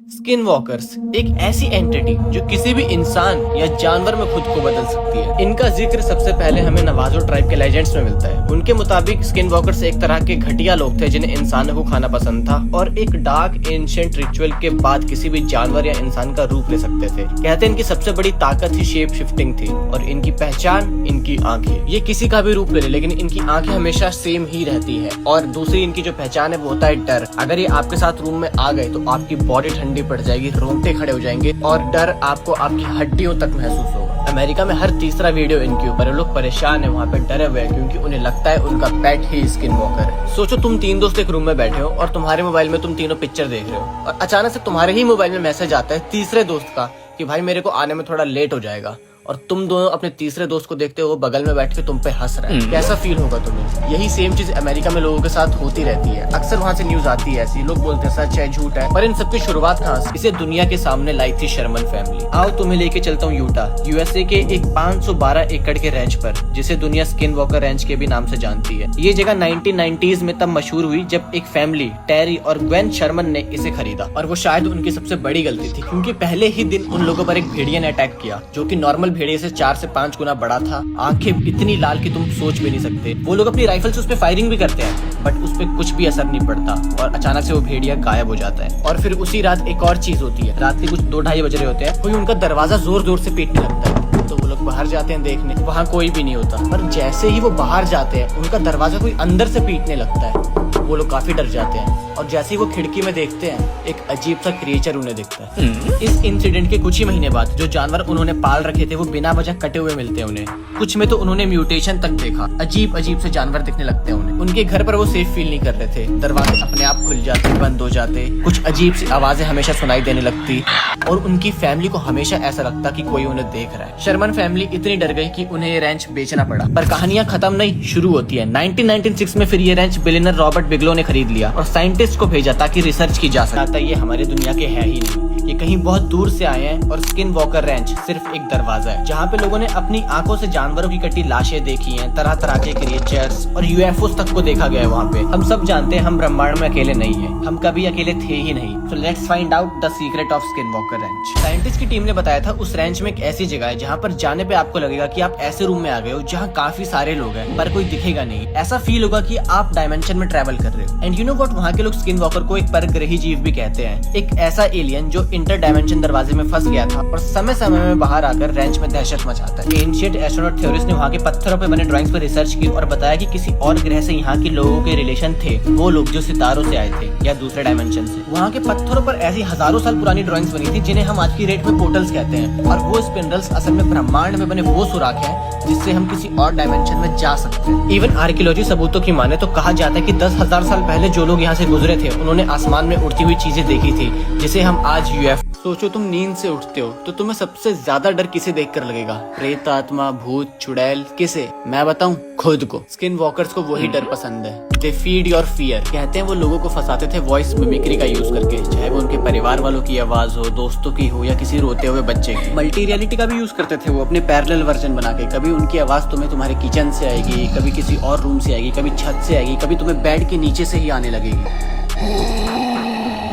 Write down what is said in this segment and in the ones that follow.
Skin walkers एक ऐसी entity जो किसी भी इंसान या जानवर में खुद को बदल सकती है। इनका जिक्र सबसे पहले हमें नवाजो ट्राइब के लेजेंड्स में मिलता है। उनके मुताबिक स्किन वॉकर्स एक तरह के घटिया लोग थे जिन्हें इंसानों को खाना पसंद था और एक डार्क एंशिएंट रिचुअल के बाद किसी भी जानवर या इंसान का रूप ले सकते थे। कहते हैं इनकी सबसे बड़ी ताकत ही शेप शिफ्टिंग थी और इनकी पहचान इनकी आंखें। ये किसी का भी रूप ले लेकिन इनकी आंखें हमेशा सेम ही रहती है। और दूसरी इनकी जो पहचान है वो होता है डर। अगर ये आपके साथ रूम में आ गए तो आपकी बॉडी ठंडी पड़ जाएगी, रोंगटे खड़े हो जाएंगे और डर आपको आपकी हड्डियों तक महसूस होगा। अमेरिका में हर तीसरा वीडियो इनके ऊपर है। लोग परेशान है, वहाँ पे डरे हुए हैं क्योंकि उन्हें लगता है उनका पेट ही स्किन वॉकर है। सोचो तुम तीन दोस्त एक रूम में बैठे हो और तुम्हारे मोबाइल में तुम तीनों पिक्चर देख रहे हो और अचानक से तुम्हारे ही मोबाइल में मैसेज आता है तीसरे दोस्त का कि भाई मेरे को आने में थोड़ा लेट हो जाएगा, और तुम दोनों अपने तीसरे दोस्त को देखते हो वो बगल में बैठ के तुम पे हंस रहा है। कैसा फील होगा तुम्हें? यही सेम चीज अमेरिका में लोगों के साथ होती रहती है। अक्सर वहाँ से न्यूज आती है ऐसी, लोग बोलते हैं सच है झूठ है, पर इन सबकी शुरुआत कहाँ से? इसे दुनिया के सामने लाई थी शर्मन फैमिली। आओ तुम्हें लेके चलता हूँ यूटा यूएसए के एक 512 एकड़ के रेंच पर, जिसे दुनिया स्किन वॉकर रेंच के भी नाम से जानती है। ये जगह 1990s में तब मशहूर हुई जब एक फैमिली टेरी और ग्वेन शर्मन ने इसे खरीदा, और वो शायद उनकी सबसे बड़ी गलती थी क्योंकि पहले ही दिन उन लोगों पर एक भेड़िया ने अटैक किया जो कि नॉर्मल भेड़िए से 4 से 5 गुना बड़ा था। आंखें इतनी लाल कि तुम सोच भी नहीं सकते। वो लोग अपनी राइफल से उस पे फायरिंग भी करते हैं बट उस पे कुछ भी असर नहीं पड़ता और अचानक से वो भेड़िया गायब हो जाता है। और फिर उसी रात एक और चीज होती है। रात के कुछ 2-2:30 बज रहे होते हैं, कोई उनका दरवाजा जोर जोर से पीटने लगता है तो वो लोग बाहर जाते हैं देखने, वहाँ कोई भी नहीं होता। पर जैसे ही वो बाहर जाते हैं उनका दरवाजा कोई अंदर से पीटने लगता है। वो लोग काफी डर जाते हैं और जैसे ही वो खिड़की में देखते हैं एक अजीब सा क्रिएचर उन्हें दिखता है। इस इंसिडेंट के कुछ ही महीने बाद जो जानवर उन्होंने पाल रखे थे वो बिना वजह कटे हुए मिलते हैं उन्हें। कुछ में तो उन्होंने म्यूटेशन तक देखा। अजीब अजीब से जानवर दिखने लगते हैं उन्हें। उनके घर पर वो सेफ फील नहीं कर रहे थे। दरवाजे अपने आप खुल जाते, बंद हो जाते, कुछ अजीब सी आवाजें हमेशा सुनाई देने लगती और उनकी फैमिली को हमेशा ऐसा लगता कि कोई उन्हें देख रहा है। शर्मन फैमिली इतनी डर गई कि उन्हें ये रेंच बेचना पड़ा। पर कहानियां खत्म नहीं, शुरू होती है। 1996 में फिर ये रेंच बिलियनर रॉबर्ट बिगलो ने खरीद लिया और साइंटिस्ट को भेजा ताकि रिसर्च की जा सके। ये हमारे दुनिया के है ही नहीं, ये कहीं बहुत दूर से आए हैं और स्किन वॉकर रेंच सिर्फ एक दरवाजा है जहाँ पे लोगों ने अपनी आंखों से जानवरों की कटी लाशें देखी हैं, तरह तरह के क्रिएचर्स और यूएफओ तक को देखा गया है वहाँ पे। हम सब जानते हैं हम ब्रह्मांड में अकेले नहीं है, हम कभी अकेले थे ही नहीं। So let's find out the secret of skinwalker ranch. Scientist की टीम ने बताया था उस रेंच में एक ऐसी जगह है जहाँ पर जाने पे आपको लगेगा कि आप ऐसे रूम में आ गए हो जहाँ काफी सारे लोग हैं पर कोई दिखेगा नहीं। ऐसा फील होगा कि आप डायमेंशन में ट्रेवल कर रहे हो। एंड यू नो व्हाट, वहाँ के लोग स्किन वॉकर को एक परग्रही जीव भी कहते हैं। एक ऐसा एलियन जो इंटर डायमेंशन दरवाजे में फंस गया था और समय समय में बाहर आकर रेंच में दहशत मचाता है। एंशिएंट एस्ट्रोनॉट थ्योरिस्ट ने वहाँ के पत्थरों पे बने ड्राइंग्स पर रिसर्च की और बताया कि किसी और ग्रह से यहाँ के लोगों के रिलेशन थे, वो लोग जो सितारों से आए थे या दूसरे डायमेंशन से। वहाँ के पत्थरों पर ऐसी हजारों साल पुरानी ड्राइंग्स बनी थी जिन्हें हम आज की डेट में पोर्टल्स कहते हैं, और वो स्पिंडल्स असल में ब्रह्मांड में बने वो सुराख हैं जिससे हम किसी और डायमेंशन में जा सकते हैं। इवन आर्कियोलॉजी सबूतों की माने तो कहा जाता है कि 10,000 साल पहले जो लोग यहाँ से गुजरे थे उन्होंने आसमान में उड़ती हुई चीजें देखी थी जिसे हम आज यूएफओ। सोचो तुम नींद से उठते हो तो तुम्हें सबसे ज्यादा डर किसे देखकर लगेगा? प्रेत आत्मा, भूत, चुड़ैल, किसे? मैं बताऊं, खुद को। स्किन वॉकर्स को वही डर पसंद है। They feed your fear. कहते हैं वो लोगों को फंसाते थे वॉइस मिमिक्री का यूज करके, चाहे वो उनके परिवार वालों की आवाज हो, दोस्तों की हो या किसी रोते हुए बच्चे की। मल्टी रियलिटी का भी यूज करते थे वो अपने पैरेलल वर्जन बना के। कभी उनकी आवाज तुम्हें तुम्हारे किचन से आएगी, कभी किसी और रूम से आएगी, कभी छत से आएगी, कभी तुम्हें बेड के नीचे से ही आने लगेगी।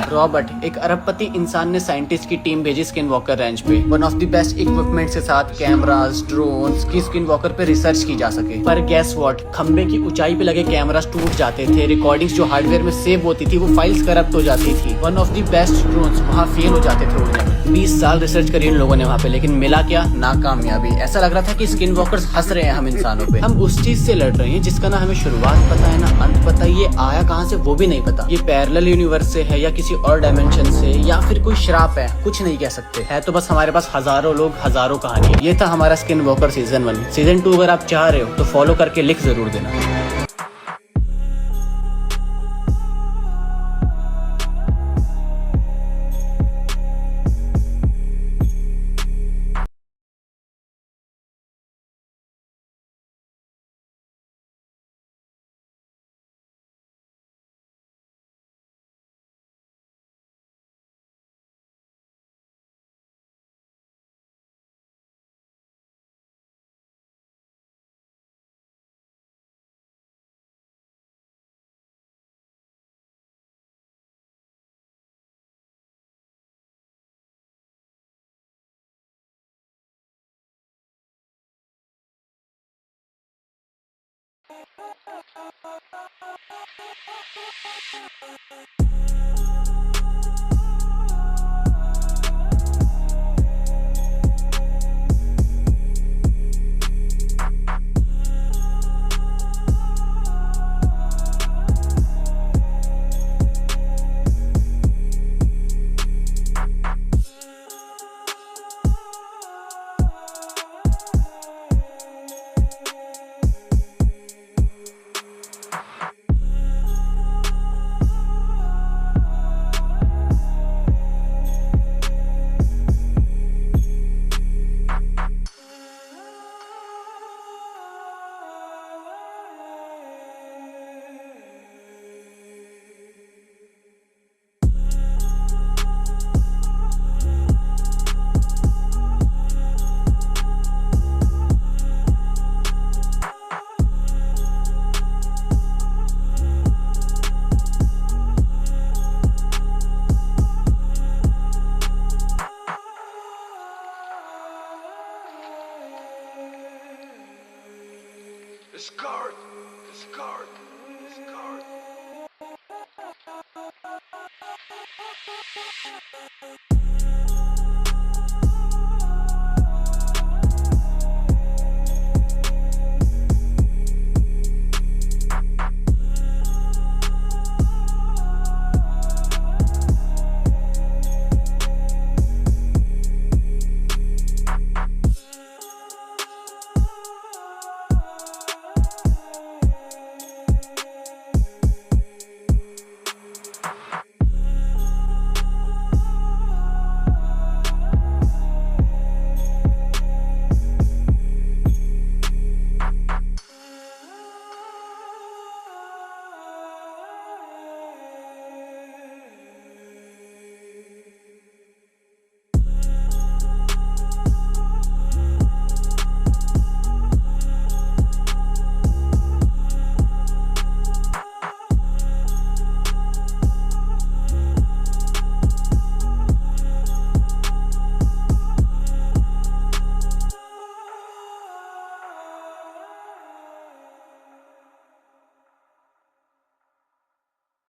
रॉबर्ट, एक अरबपति इंसान ने साइंटिस्ट की टीम भेजी स्किन वॉकर रेंच पे one of the best equipments के साथ, कैमरास, ड्रोन्स की स्किन वॉकर पे रिसर्च की जा सके। पर गेस व्हाट, खंबे की ऊंचाई पे लगे कैमरास टूट जाते थे, रिकॉर्डिंग्स जो हार्डवेयर में सेव होती थी वो फाइल्स करप्ट हो जाती थी। One of the best drones वहाँ फेल हो जाते थे उड़ने में। 20 साल रिसर्च करी इन लोगों ने वहाँ पे, लेकिन मिला क्या? नाकामयाबी। ऐसा लग रहा था कि स्किन वॉकर्स हंस रहे हैं हम इंसानों पे। हम उस चीज से लड़ रहे हैं जिसका ना हमें शुरुआत पता है ना अंत पता, ये आया कहाँ से वो भी नहीं पता। ये पैरेलल यूनिवर्स से है या किसी और डायमेंशन से या फिर कोई श्राप है, कुछ नहीं कह सकते। है तो बस हमारे पास हजारों लोग, हजारों कहानियां। ये था हमारा स्किन वॉकर सीजन 1। सीजन 2 अगर आप चाह रहे हो तो फॉलो करके लिख जरूर देना। Discard! Discard! Discard!